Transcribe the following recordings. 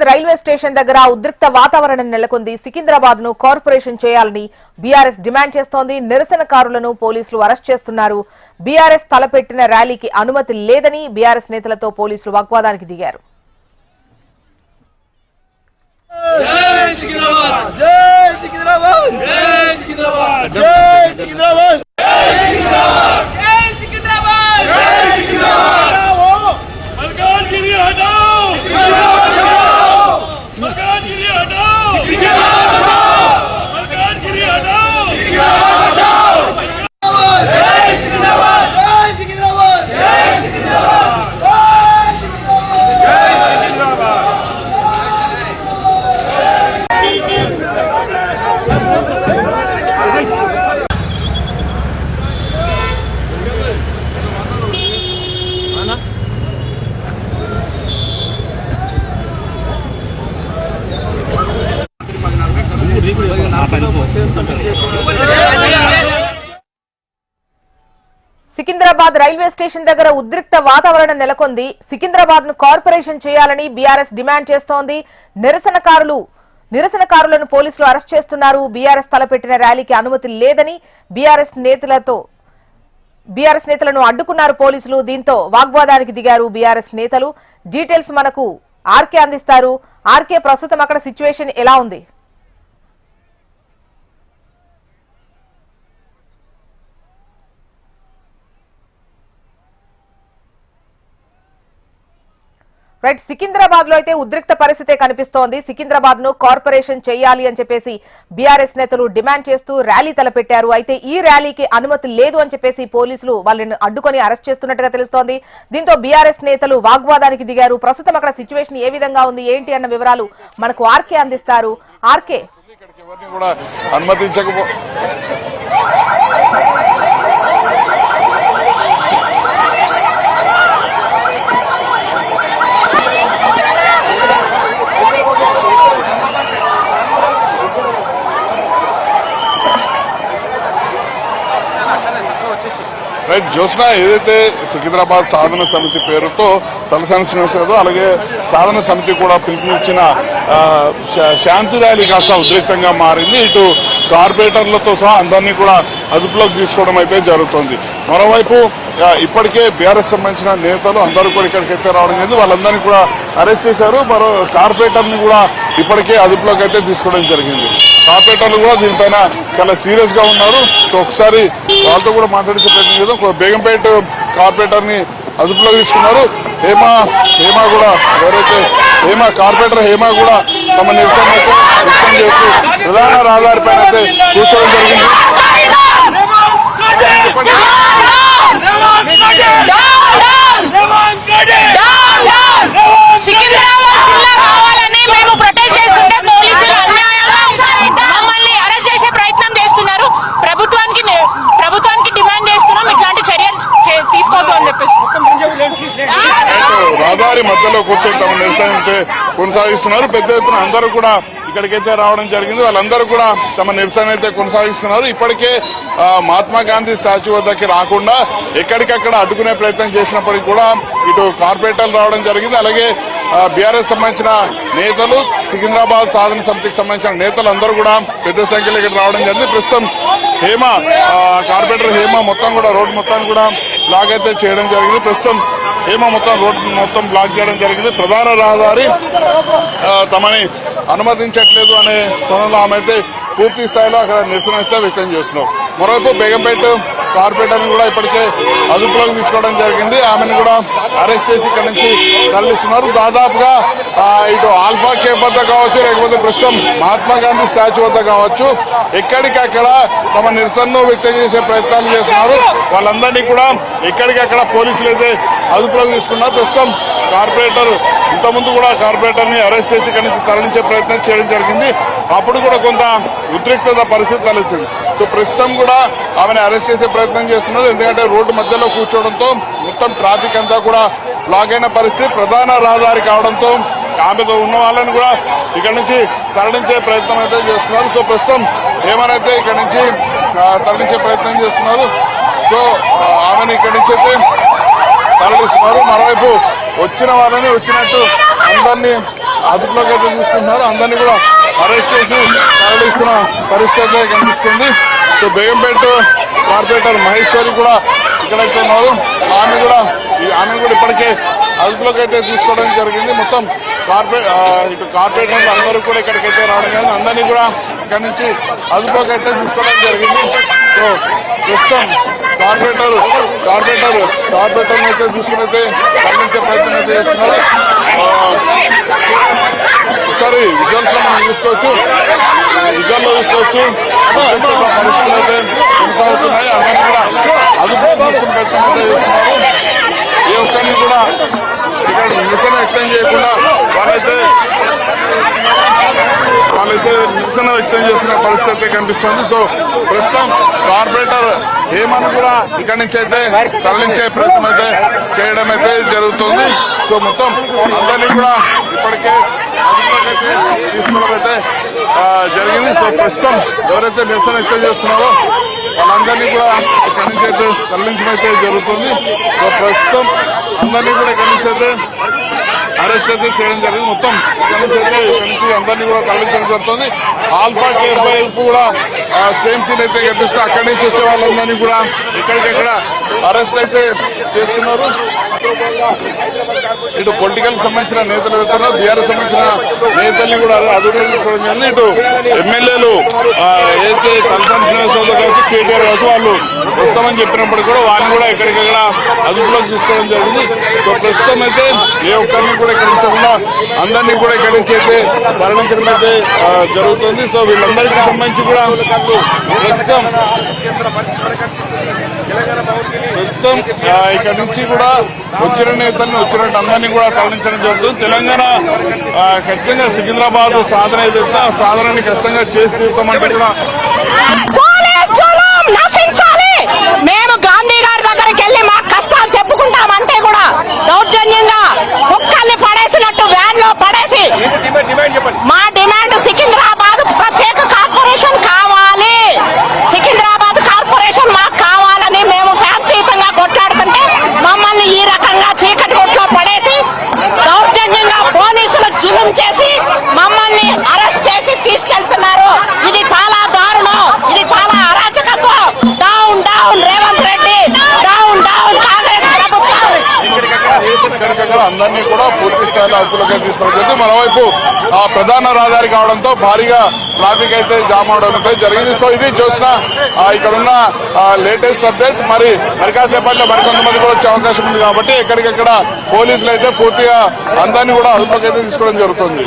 Railway station దగ్గర ఉద్రిక్త వాతావరణం నెలకొంది. సికింద్రాబాద్ ను కార్పొరేషన్ చేయాలని బీఆర్ఎస్ డిమాండ్ చేస్తోంది. నిరసనకారులను పోలీసులు అరెస్ట్ చేస్తున్నారు. బీఆర్ఎస్ తలపెట్టిన ర్యాలీకి అనుమతి లేదని బీఆర్ఎస్ నేతలతో పోలీసులు వాగ్వాదానికి దిగారు. సికింద్రాబాద్ రైల్వే స్టేషన్ దగ్గర ఉద్రిక్త వాతావరణం నెలకొంది. సికింద్రాబాద్ ను కార్పొరేషన్ చేయాలని బీఆర్ఎస్ డిమాండ్ చేస్తోంది. నిరసనకారులను పోలీసులు అరెస్ట్ చేస్తున్నారు. బీఆర్ఎస్ తలపెట్టిన ర్యాలీకి అనుమతి లేదని బీఆర్ఎస్ నేతలను అడ్డుకున్నారు పోలీసులు. దీంతో వాగ్వాదానికి దిగారు బీఆర్ఎస్ నేతలు. డీటెయిల్స్ మనకు ఆర్కే అందిస్తారు. ఆర్కే, ప్రస్తుతం అక్కడ సిచ్యువేషన్ ఎలా ఉంది? రైట్, సికింద్రాబాద్ లో అయితే ఉద్రిక్త పరిస్థితే కనిపిస్తోంది. సికింద్రాబాద్ ను కార్పొరేషన్ చేయాలి అని చెప్పేసి బీఆర్ఎస్ నేతలు డిమాండ్ చేస్తూ ర్యాలీ తలపెట్టారు. అయితే ఈ ర్యాలీకి అనుమతి లేదు అని చెప్పేసి పోలీసులు వాళ్ళని అడ్డుకొని అరెస్ట్ చేస్తున్నట్టుగా తెలుస్తోంది. దీంతో బీఆర్ఎస్ నేతలు వాగ్వాదానికి దిగారు. ప్రస్తుతం అక్కడ సిచ్యువేషన్ ఏ విధంగా ఉంది, ఏంటి అన్న వివరాలు మనకు ఆర్కే అందిస్తారు. ఆర్కే, రైట్ జ్యోత్స్న, ఏదైతే సికింద్రాబాద్ సాధన సమితి పేరుతో తలసాని శ్రీనివాసరావు అలాగే సాధన సమితి కూడా పిలుపునిచ్చిన శాంతి ర్యాలీ కాస్త ఉద్రిక్తంగా మారింది. ఇటు కార్పొరేటర్లతో సహా అందరినీ కూడా అదుపులోకి తీసుకోవడం అయితే జరుగుతోంది. మరోవైపు ఇప్పటికే బీఆర్ఎస్ సంబంధించిన నేతలు అందరూ కూడా ఇక్కడికైతే రావడం జరిగింది. వాళ్ళందరినీ కూడా అరెస్ట్ చేశారు. మరో కార్పొరేటర్ని కూడా ఇప్పటికే అదుపులోకి అయితే తీసుకోవడం జరిగింది. కార్పొరేటర్లు కూడా దీనిపైన చాలా సీరియస్ గా ఉన్నారు. సో ఒకసారి వాళ్ళతో కూడా మాట్లాడించే ప్రయత్నం చేద్దాం. బేగంపేట కార్పొరేటర్ ని అదుపులోకి తీసుకున్నారు. హేమ కూడా కార్పొరేటర్ హేమ కూడా తమ నిరసన అయితే వ్యక్తం చేస్తూ ప్రధాన రహదారి పైన అయితే కూర్చోవడం జరిగింది. రహదారి మధ్యలో కూర్చొని తమ నిరసన కొనసాగిస్తున్నారు. పెద్ద ఎత్తున అందరూ కూడా ఇక్కడికైతే రావడం జరిగింది. వాళ్ళందరూ కూడా తమ నిరసన అయితే కొనసాగిస్తున్నారు. ఇప్పటికే మహాత్మా గాంధీ స్టాచ్యూ వద్దకి రాకుండా ఎక్కడికక్కడ అడ్డుకునే ప్రయత్నం చేసినప్పటికీ కూడా ఇటు కార్పొరేటర్లు రావడం జరిగింది. అలాగే బీఆర్ఎస్ సంబంధించిన నేతలు, సికింద్రాబాద్ సాధన సమితికి సంబంధించిన నేతలు అందరూ కూడా పెద్ద సంఖ్యలో ఇక్కడ రావడం జరిగింది. ప్రస్తుతం కార్పొరేటర్ హేమ మొత్తం కూడా రోడ్డు మొత్తాన్ని కూడా బ్లాక్ అయితే చేయడం జరిగింది. ప్రస్తుతం హేమ రోడ్డు మొత్తం బ్లాక్ చేయడం జరిగింది. ప్రధాన రహదారి తమని అనుమతించట్లేదు అనే కోణంలో ఆమె అయితే పూర్తి స్థాయిలో అక్కడ నిరసన అయితే వ్యక్తం చేస్తున్నారు. మరోవైపు బేగంపేట కార్పొరేటర్ని కూడా ఇప్పటికే అదుపులోకి తీసుకోవడం జరిగింది. ఆమెను కూడా అరెస్ట్ చేసి ఇక్కడ నుంచి తరలిస్తున్నారు. దాదాపుగా ఇటు ఆల్ఫా కేఫ్ వద్ద కావచ్చు, లేకపోతే ప్రస్తుతం మహాత్మా గాంధీ స్టాచ్యూ వద్ద కావచ్చు, ఎక్కడికక్కడ తమ నిరసనను వ్యక్తం చేసే ప్రయత్నాలు చేస్తున్నారు. వాళ్ళందరినీ కూడా ఎక్కడికక్కడ పోలీసులు అయితే అదుపులోకి తీసుకున్నారు. ప్రస్తుతం కార్పొరేటర్ ఇంతకుముందు కూడా కార్పొరేటర్ ని అరెస్ట్ చేసి ఇక్కడి నుంచి తరలించే ప్రయత్నం చేయడం జరిగింది. అప్పుడు కూడా కొంత ఉద్రిక్తత పరిస్థితి తలెత్తింది. సో ప్రస్తుతం కూడా ఆమెను అరెస్ట్ చేసే ప్రయత్నం చేస్తున్నారు. ఎందుకంటే రోడ్డు మధ్యలో కూర్చోవడంతో మొత్తం ట్రాఫిక్ అంతా కూడా బ్లాక్ అయిన పరిస్థితి, ప్రధాన రహదారి కావడంతో ఆమెతో ఉన్న వాళ్ళని కూడా ఇక్కడ నుంచి తరలించే ప్రయత్నం అయితే చేస్తున్నారు. సో ప్రస్తుతం ఏమనైతే ఇక్కడ నుంచి తరలించే ప్రయత్నం చేస్తున్నారు. సో ఆమెను ఇక్కడి నుంచి అయితే తరలిస్తున్నారు. మరోవైపు వచ్చిన వాళ్ళని వచ్చినట్టు అందరినీ అదుపులోకి అయితే తీసుకుంటున్నారు. అందరినీ కూడా అరెస్ట్ చేసి తరలిస్తున్న పరిస్థితి అయితే కనిపిస్తుంది. సో బేగంపేట కార్పొరేటర్ మహేశ్వరి కూడా ఇక్కడైతే ఉన్నారు. ఆమె కూడా ఇప్పటికే అదుపులోకి అయితే తీసుకోవడం జరిగింది. మొత్తం ఇటు కార్పొరేటర్లు అందరూ కూడా ఇక్కడికైతే రావడం కానీ అందరినీ కూడా ఇక్కడ నుంచి అదుపులోకి అయితే తీసుకోవడం జరిగింది. సో ప్రస్తుతం కార్పొరేటర్ అయితే తీసుకునైతే ఖండించే ప్రయత్నం అయితే చేస్తున్నారు. ఒకసారి విజువల్స్ లో మనం చూసుకోవచ్చు. పరిస్థితులు అయితే కొనసాగుతున్నాయి. అందరినీ కూడా అదుపులో తీసుకుని ప్రయత్నం అయితే చేస్తున్నారు. ఏ ఒక్కరిని కూడా ఇక్కడ నిరసన వ్యక్తం చేయకుండా వాళ్ళైతే నిరసన వ్యక్తం చేస్తున్న పరిస్థితి కనిపిస్తుంది. సో ప్రస్తుతం కార్పొరేటర్ హేమను కూడా ఇక్కడి నుంచి అయితే తరలించే ప్రయత్నం అయితే చేయడం అయితే జరుగుతుంది. సో మొత్తం అందరినీ కూడా ఇప్పటికే అదుపులోకైతే తీసుకోవడం అయితే జరిగింది. సో ప్రస్తుతం ఎవరైతే నిరసన వ్యక్తం చేస్తున్నారో వాళ్ళందరినీ కూడా ఇక్కడి నుంచి అయితే తరలించడం అయితే జరుగుతుంది. సో ప్రస్తుతం అందరినీ కూడా ఇక్కడి నుంచి అయితే అరెస్ట్ అయితే చేయడం జరిగింది. మొత్తం ఇక్కడి నుంచి అందరినీ కూడా తరలించడం జరుగుతుంది. ఆల్ఫా కేర్ వైపు కూడా సేమ్ సీన్ అయితే కనిపిస్తే అక్కడి నుంచి వచ్చే వాళ్ళందరినీ కూడా ఎక్కడికెక్కడ అరెస్ట్ అయితే చేస్తున్నారు. ఇటు పొలిటికల్ సంబంధించిన నేతలు వెళ్తున్నారు. బీఆర్ఎస్ సంబంధించిన నేతల్ని కూడా అదుపులో తీసుకోవడం జరిగింది. ఇటు ఎమ్మెల్యేలు ఏదైతే తలసాని శ్రీనివాసరావుతో కలిసి కేటీఆర్ కావచ్చు వాళ్ళు వస్తామని చెప్పినప్పుడు కూడా వాళ్ళని కూడా ఎక్కడికక్కడ అదుపులోకి తీసుకోవడం జరిగింది. సో ప్రస్తుతం అయితే ఏ ఒక్కరిని కూడా ఎక్కడించకుండా అందరినీ కూడా ఇక్కడి నుంచి అయితే మరణించడం అయితే జరుగుతుంది. సో వీళ్ళందరికీ సంబంధించి కూడా ప్రస్తుతం ఇక్కడ నుంచి కూడా వచ్చిన నేతల్ని వచ్చినట్టు అందరినీ కూడా తరలించడం జరుగుతుంది. తెలంగాణ ఖచ్చితంగా సికింద్రాబాద్ సాధన ఏదైతే ఆ సాధనని ఖచ్చితంగా చేసి తీస్తామంటే కూడా మేము గాంధీ గారి దగ్గరికి వెళ్ళి మా కష్టాలు చెప్పుకుంటామంటే కూడా దౌర్జన్యంగా కుక్కల్ని పడేసినట్టు వ్యాన్ లో పడేసి మా డిమాండ్ సికింద్రాబాద్ ప్రత్యేక కార్పొరేషన్ కావాలి, సికింద్రాబాద్ కార్పొరేషన్ మాకు కావాలని మేము శాంతియుతంగా కొట్లాడుతుంటే మమ్మల్ని ఈ రకంగా చీకటి కొట్లో పడేసి దౌర్జన్యంగా పోలీసులు జులుం చేసి మమ్మల్ని అరెస్ట్ చేసి తీసుకెళ్తున్నారు. ఇది చాలా దారుణం, ఇది చాలా అరాచకత్వం. Down down Revanth Reddy, down down Congress ప్రభుత్వం. ఇక్కడికక్కడ అందరినీ కూడా పూర్తి స్థాయిలో అదుపులోకి తీసుకోవడం జరిగింది. మరోవైపు ప్రధాన రహదారి కావడంతో భారీగా ట్రాఫిక్ అయితే జామ్ అవడం జరిగింది. సో ఇది చూసిన ఇక్కడున్న లేటెస్ట్ అప్డేట్. మరి కాసేపట్లో మరికొంతమంది కూడా వచ్చే అవకాశం ఉంది కాబట్టి ఎక్కడికెక్కడ పోలీసులు అయితే పూర్తిగా అందరినీ కూడా అదుపులోకి అయితే తీసుకోవడం జరుగుతుంది.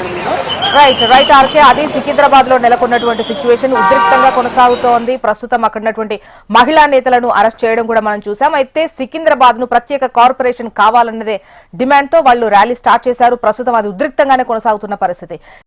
రైట్ ఆర్కే, అది సికింద్రాబాద్ లో నెలకొన్నటువంటి సిచ్యువేషన్ ఉద్రిక్తంగా కొనసాగుతోంది. ప్రస్తుతం అక్కడ ఉన్నటువంటి మహిళా నేతలను అరెస్ట్ చేయడం కూడా మనం చూసాం. అయితే సికింద్రాబాద్ ను ప్రత్యేక కార్పొరేషన్ కావాలన్నదే డిమాండ్ తో వాళ్ళు ర్యాలీ స్టార్ట్ చేశారు. ప్రస్తుతం అది ఉద్రిక్తంగానే కొనసాగుతున్న పరిస్థితి.